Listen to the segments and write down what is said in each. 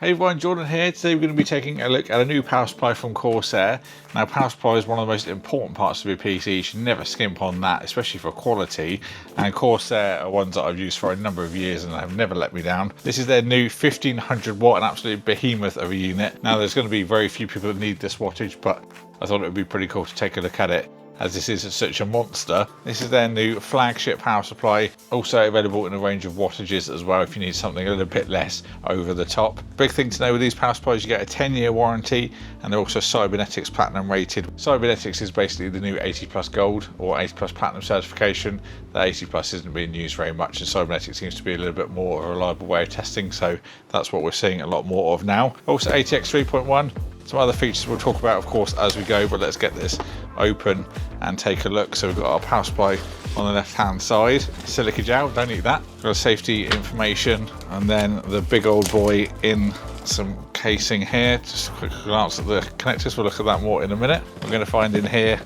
Hey everyone, Jordan here. Today we're going to be taking a look at a new power supply from Corsair. Now power supply is one of the most important parts of your PC. You should never skimp on that, especially for quality. And Corsair are ones that I've used for a number of years and have never let me down. This is their new 1500 watt, an absolute behemoth of a unit. Now there's going to be very few people that need this wattage, but I thought it would be pretty cool to take a look at it, as this is such a monster. This is their new flagship power supply, also available in a range of wattages as well if you need something a little bit less over the top. Big thing to know with these power supplies, you get a 10-year warranty, and they're also Cybernetics Platinum rated. Cybernetics is basically the new 80 plus gold or 80 plus platinum certification. The 80 plus isn't being used very much, and Cybernetics seems to be a little bit more a reliable way of testing, so that's what we're seeing a lot more of now. Also ATX 3.1. Some other features we'll talk about, of course, as we go, but let's get this open and take a look. So we've got our power supply on the left hand side, silica gel, don't eat that. We've got safety information, and then the big old boy in some casing here. Just a quick glance at the connectors, we'll look at that more in a minute. We're going to find in here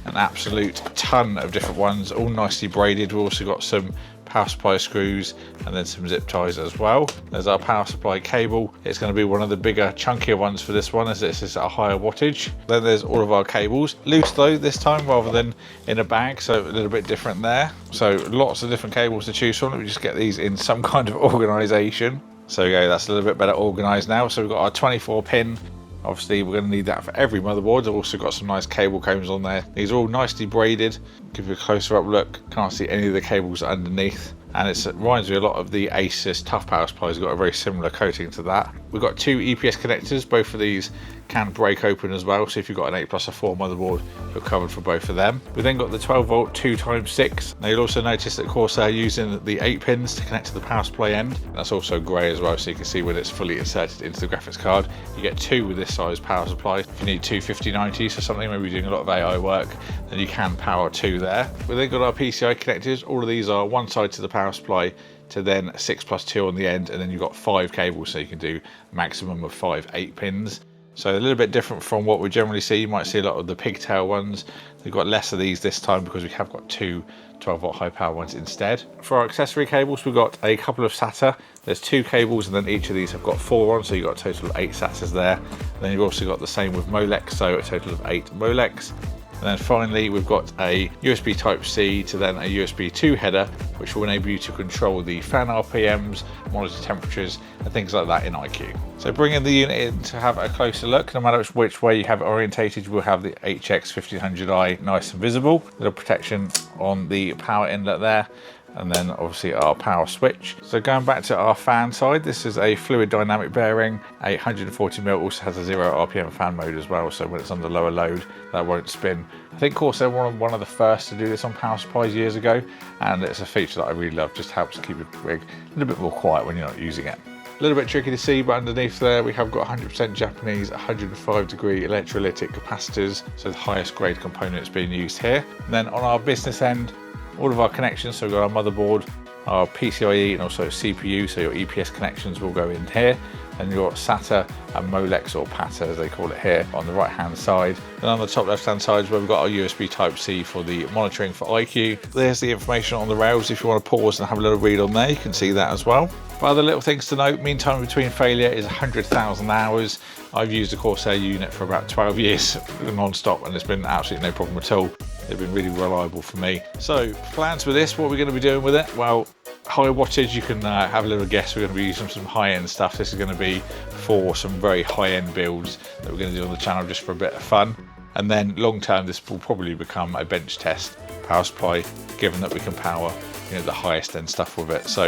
an absolute ton of different ones, all nicely braided. We've also got some power supply screws and then some zip ties as well. There's our power supply cable. It's going to be one of the bigger, chunkier ones for this one, as this is a higher wattage. Then there's all of our cables, loose though this time rather than in a bag, so a little bit different there. So lots of different cables to choose from. Let me just get these in some kind of organization. So yeah, that's a little bit better organized now. So we've got our 24 pin. Obviously we're going to need that for every motherboard. I've also got some nice cable combs on there. These are all nicely braided. Give you a closer up look. Can't see any of the cables underneath. And it reminds me a lot of the Asus Tough Power Supplies. Got a very similar coating to that. We've got two EPS connectors. Both of these can break open as well. So if you've got an 8 plus or 4 motherboard, you're covered for both of them. We then got the 12 volt 2x6. Now you'll also notice that Corsair are using the 8 pins to connect to the power supply end. That's also grey as well, so you can see when it's fully inserted into the graphics card. You get 2 with this size power supply. If you need 2 5090s or something, maybe doing a lot of AI work, then you can power 2 there. We then got our PCI connectors. All of these are one side to the power supply to then 6 plus 2 on the end, and then you've got 5 cables, so you can do a maximum of 5 8 pins. So a little bit different from what we generally see. You might see a lot of the pigtail ones. We've got less of these this time because we have got 2 12 volt high power ones instead. For our accessory cables, we've got a couple of SATA. There's 2 cables, and then each of these have got 4 on, so you've got a total of 8 SATAs there. And then you've also got the same with Molex, so a total of 8 Molex. And then finally we've got a USB Type-C to then a USB 2 header, which will enable you to control the fan RPMs, monitor temperatures and things like that in iCUE. So bringing the unit in to have a closer look, no matter which way you have it orientated, we'll have the HX1500i nice and visible. A little protection on the power inlet there, and then obviously our power switch. So going back to our fan side, this is a fluid dynamic bearing, 140mm, also has a 0 RPM fan mode as well, so when it's under lower load that won't spin. I think Corsair were one of the first to do this on power supplies years ago, and it's a feature that I really love. Just helps keep your rig a little bit more quiet when you're not using it. A little bit tricky to see, but underneath there we have got 100% Japanese 105-degree electrolytic capacitors, so the highest grade components being used here. And then on our business end, all of our connections, so we've got our motherboard, our PCIe and also CPU, so your EPS connections will go in here. And your SATA and Molex, or PATA as they call it here, on the right hand side. And on the top left hand side is where we've got our USB Type-C for the monitoring for iCUE. There's the information on the rails. If you want to pause and have a little read on there, you can see that as well. But other little things to note, mean time between failure is 100,000 hours. I've used a Corsair unit for about 12 years non-stop, and it's been absolutely no problem at all. They've been really reliable for me. So plans for this, what we're going to be doing with it? Well, high wattage, you can have a little guess. We're going to be using some high-end stuff. This is going to be for some very high-end builds that we're going to do on the channel just for a bit of fun. And then long term, this will probably become a bench test power supply, given that we can power the highest end stuff with it. So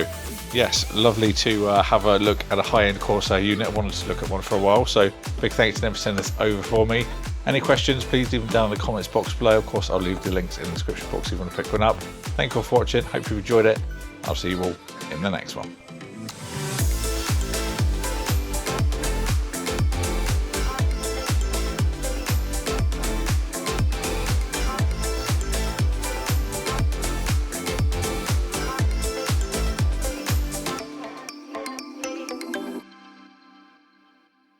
yes, lovely to have a look at a high-end Corsair unit. I wanted to look at one for a while, so big thanks to them for sending this over for me. Any questions, please leave them down in the comments box below. Of course, I'll leave the links in the description box if you want to pick one up. Thank you all for watching. Hope you've enjoyed it. I'll see you all in the next one.